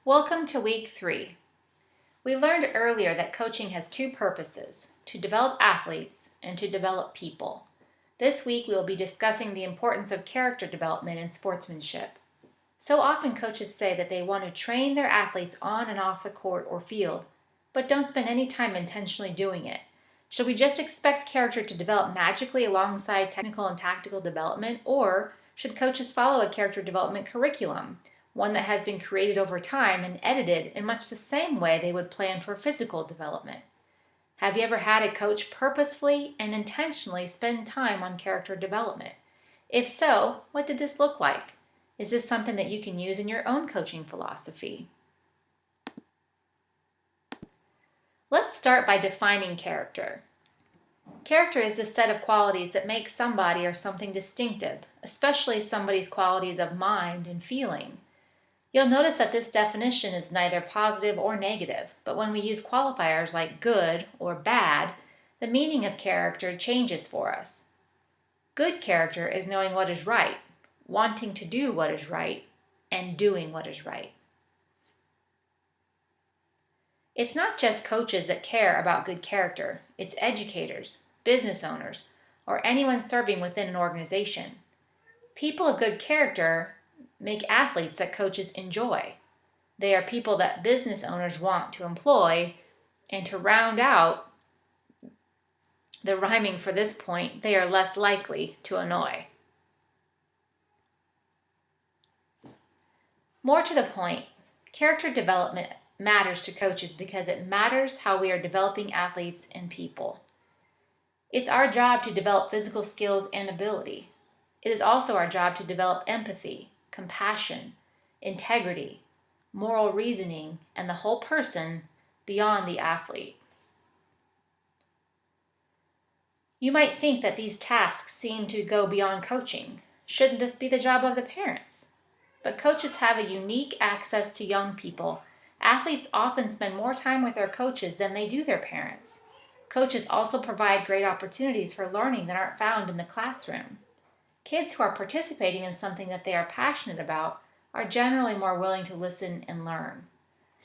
Welcome to week 3. We learned earlier that coaching has two purposes: to develop athletes and to develop people. This week we will be discussing the importance of character development in sportsmanship. So often coaches say that they want to train their athletes on and off the court or field, but don't spend any time intentionally doing it. Should we just expect character to develop magically alongside technical and tactical development, or should coaches follow a character development curriculum, one that has been created over time and edited in much the same way they would plan for physical development? Have you ever had a coach purposefully and intentionally spend time on character development? If so, what did this look like? Is this something that you can use in your own coaching philosophy? Let's start by defining character. Character is the set of qualities that make somebody or something distinctive, especially somebody's qualities of mind and feeling. You'll notice that this definition is neither positive or negative, but when we use qualifiers like good or bad, the meaning of character changes for us. Good character is knowing what is right, wanting to do what is right, and doing what is right. It's not just coaches that care about good character. It's educators, business owners, or anyone serving within an organization. People of good character make athletes that coaches enjoy. They are people that business owners want to employ, and to round out the rhyming for this point, they are less likely to annoy. More to the point, character development matters to coaches because it matters how we are developing athletes and people. It's our job to develop physical skills and ability. It is also our job to develop empathy, compassion, integrity, moral reasoning, and the whole person beyond the athlete. You might think that these tasks seem to go beyond coaching. Shouldn't this be the job of the parents? But coaches have a unique access to young people. Athletes often spend more time with their coaches than they do their parents. Coaches also provide great opportunities for learning that aren't found in the classroom. Kids who are participating in something that they are passionate about are generally more willing to listen and learn.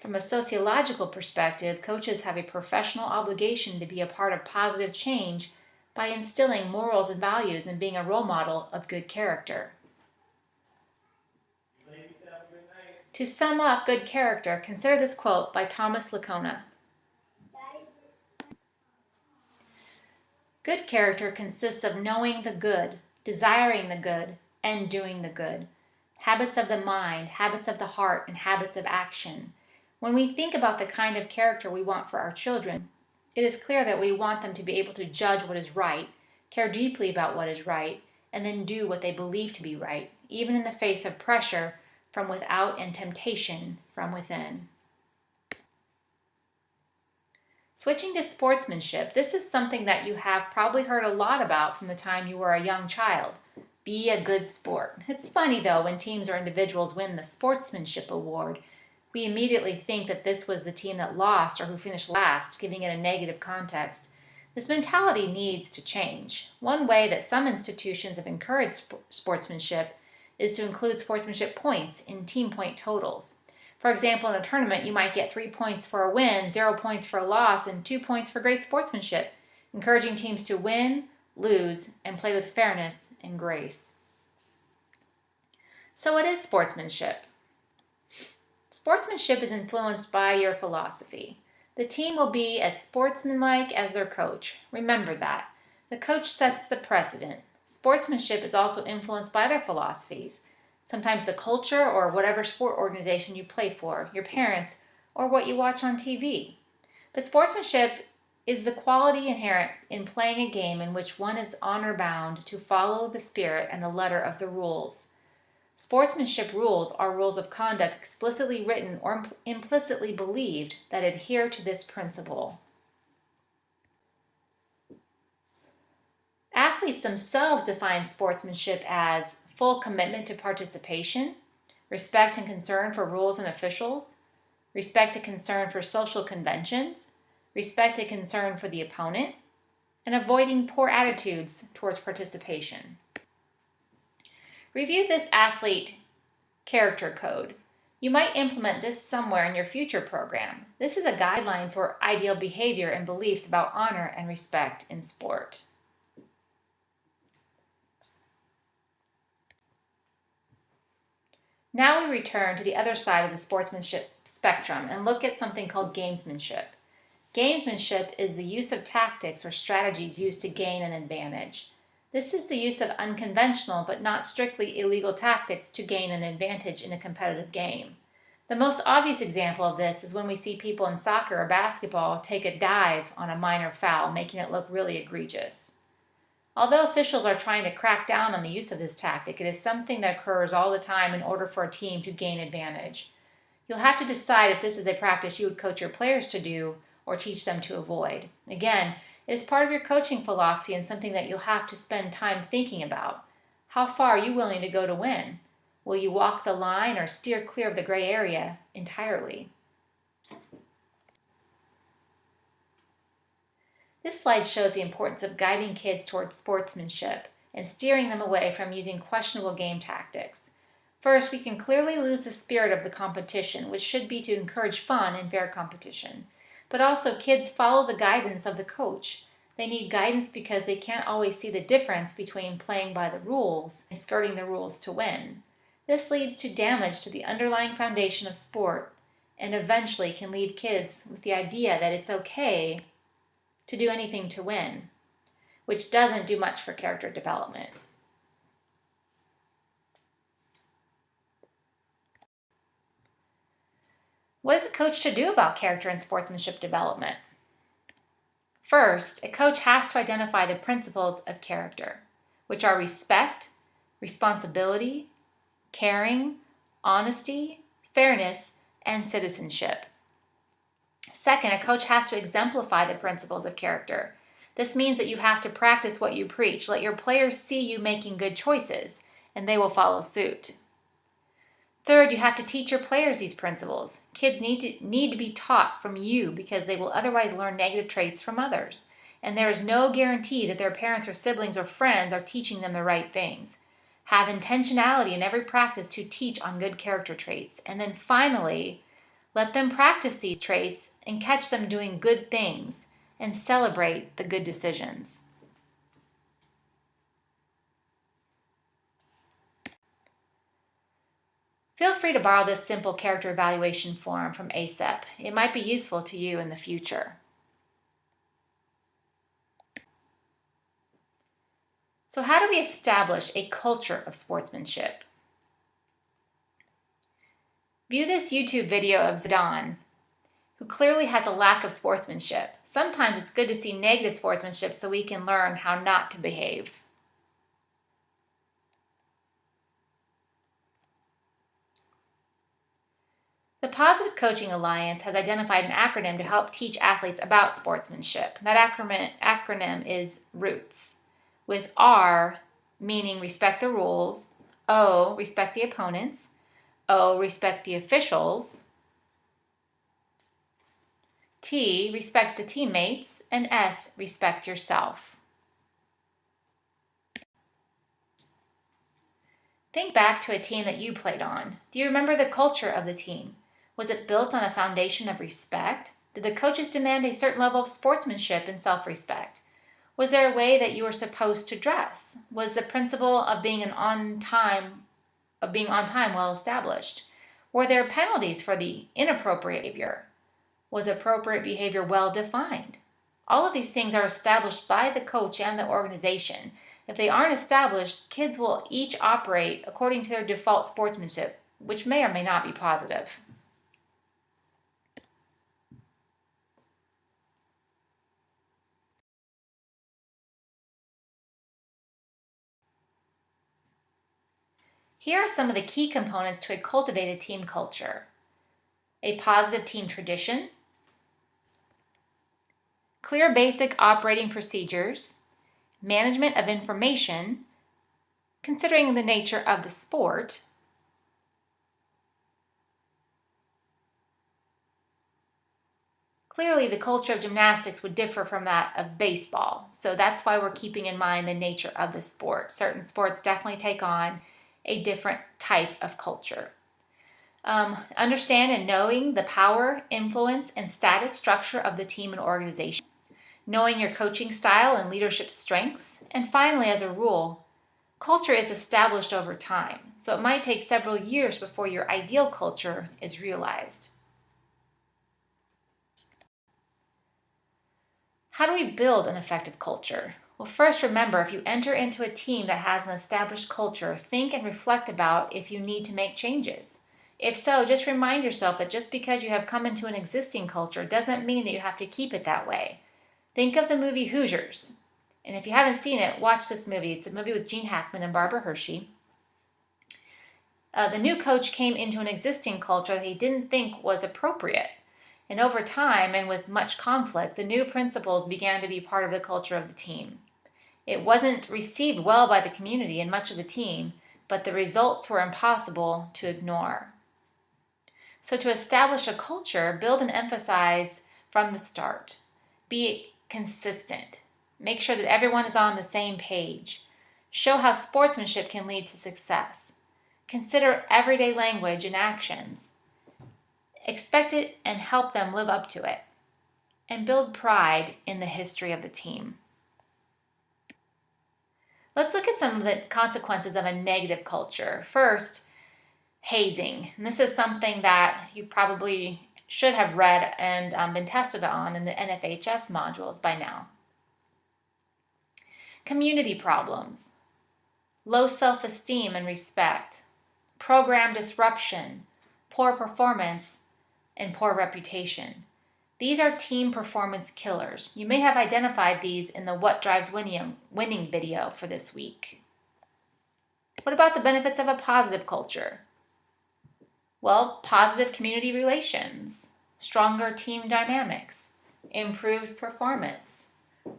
From a sociological perspective, coaches have a professional obligation to be a part of positive change by instilling morals and values and being a role model of good character. To sum up good character, consider this quote by Thomas Lacona. Good character consists of knowing the good, desiring the good, and doing the good. Habits of the mind, habits of the heart, and habits of action. When we think about the kind of character we want for our children, it is clear that we want them to be able to judge what is right, care deeply about what is right, and then do what they believe to be right, even in the face of pressure from without and temptation from within. Switching to sportsmanship, this is something that you have probably heard a lot about from the time you were a young child. Be a good sport. It's funny though, when teams or individuals win the sportsmanship award, we immediately think that this was the team that lost or who finished last, giving it a negative context. This mentality needs to change. One way that some institutions have encouraged sportsmanship is to include sportsmanship points in team point totals. For example, in a tournament, you might get 3 points for a win, 0 points for a loss, and 2 points for great sportsmanship, encouraging teams to win, lose, and play with fairness and grace. So what is sportsmanship? Sportsmanship is influenced by your philosophy. The team will be as sportsmanlike as their coach. Remember that. The coach sets the precedent. Sportsmanship is also influenced by their philosophies. Sometimes the culture or whatever sport organization you play for, your parents, or what you watch on TV. But sportsmanship is the quality inherent in playing a game in which one is honor-bound to follow the spirit and the letter of the rules. Sportsmanship rules are rules of conduct explicitly written or implicitly believed that adhere to this principle. Athletes themselves define sportsmanship as full commitment to participation, respect and concern for rules and officials, respect and concern for social conventions, respect and concern for the opponent, and avoiding poor attitudes towards participation. Review this athlete character code. You might implement this somewhere in your future program. This is a guideline for ideal behavior and beliefs about honor and respect in sport. Now we return to the other side of the sportsmanship spectrum and look at something called gamesmanship. Gamesmanship is the use of tactics or strategies used to gain an advantage. This is the use of unconventional but not strictly illegal tactics to gain an advantage in a competitive game. The most obvious example of this is when we see people in soccer or basketball take a dive on a minor foul, making it look really egregious. Although officials are trying to crack down on the use of this tactic, it is something that occurs all the time in order for a team to gain advantage. You'll have to decide if this is a practice you would coach your players to do or teach them to avoid. Again, it is part of your coaching philosophy and something that you'll have to spend time thinking about. How far are you willing to go to win? Will you walk the line or steer clear of the gray area entirely? This slide shows the importance of guiding kids towards sportsmanship and steering them away from using questionable game tactics. First, we can clearly lose the spirit of the competition, which should be to encourage fun and fair competition. But also, kids follow the guidance of the coach. They need guidance because they can't always see the difference between playing by the rules and skirting the rules to win. This leads to damage to the underlying foundation of sport and eventually can leave kids with the idea that it's okay to do anything to win, which doesn't do much for character development. What is a coach to do about character and sportsmanship development? First, a coach has to identify the principles of character, which are respect, responsibility, caring, honesty, fairness, and citizenship. Second, a coach has to exemplify the principles of character. This means that you have to practice what you preach. Let your players see you making good choices, and they will follow suit. Third, you have to teach your players these principles. Kids need to be taught from you because they will otherwise learn negative traits from others. And there is no guarantee that their parents or siblings or friends are teaching them the right things. Have intentionality in every practice to teach on good character traits. And then finally, let them practice these traits and catch them doing good things and celebrate the good decisions. Feel free to borrow this simple character evaluation form from ACEP. It might be useful to you in the future. So how do we establish a culture of sportsmanship? View this YouTube video of Zidane, who clearly has a lack of sportsmanship. Sometimes it's good to see negative sportsmanship so we can learn how not to behave. The Positive Coaching Alliance has identified an acronym to help teach athletes about sportsmanship. That acronym is ROOTS, with R meaning respect the rules, O, respect the opponents, O, respect the officials, T, respect the teammates, and S, respect yourself. Think back to a team that you played on. Do you remember the culture of the team? Was it built on a foundation of respect? Did the coaches demand a certain level of sportsmanship and self-respect? Was there a way that you were supposed to dress? Was the principle of being on time well established? Were there penalties for the inappropriate behavior? Was appropriate behavior well defined? All of these things are established by the coach and the organization. If they aren't established, kids will each operate according to their default sportsmanship, which may or may not be positive. Here are some of the key components to a cultivated team culture. A positive team tradition, clear basic operating procedures, management of information, considering the nature of the sport, clearly the culture of gymnastics would differ from that of baseball, so that's why we're keeping in mind the nature of the sport. Certain sports definitely take on a different type of culture. Understand and knowing the power, influence, and status structure of the team and organization. Knowing your coaching style and leadership strengths. And finally, as a rule, culture is established over time, so it might take several years before your ideal culture is realized. How do we build an effective culture? Well, first remember, if you enter into a team that has an established culture, think and reflect about if you need to make changes. If so, just remind yourself that just because you have come into an existing culture doesn't mean that you have to keep it that way. Think of the movie Hoosiers. And if you haven't seen it, watch this movie. It's a movie with Gene Hackman and Barbara Hershey. The new coach came into an existing culture that he didn't think was appropriate. And over time, and with much conflict, the new principles began to be part of the culture of the team. It wasn't received well by the community and much of the team, but the results were impossible to ignore. So to establish a culture, build and emphasize from the start. Be consistent. Make sure that everyone is on the same page. Show how sportsmanship can lead to success. Consider everyday language and actions. Expect it and help them live up to it. And build pride in the history of the team. Let's look at some of the consequences of a negative culture. First, hazing. And this is something that you probably should have read and been tested on in the NFHS modules by now. Community problems, low self-esteem and respect, program disruption, poor performance, and poor reputation. These are team performance killers. You may have identified these in the What Drives Winning video for this week. What about the benefits of a positive culture? Well, positive community relations, stronger team dynamics, improved performance,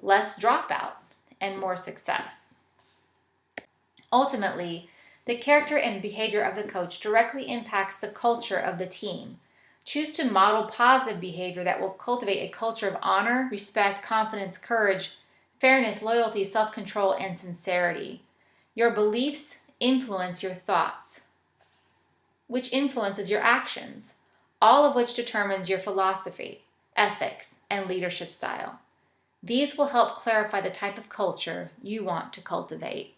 less dropout, and more success. Ultimately, the character and behavior of the coach directly impacts the culture of the team. Choose to model positive behavior that will cultivate a culture of honor, respect, confidence, courage, fairness, loyalty, self-control, and sincerity. Your beliefs influence your thoughts, which influences your actions, all of which determines your philosophy, ethics, and leadership style. These will help clarify the type of culture you want to cultivate.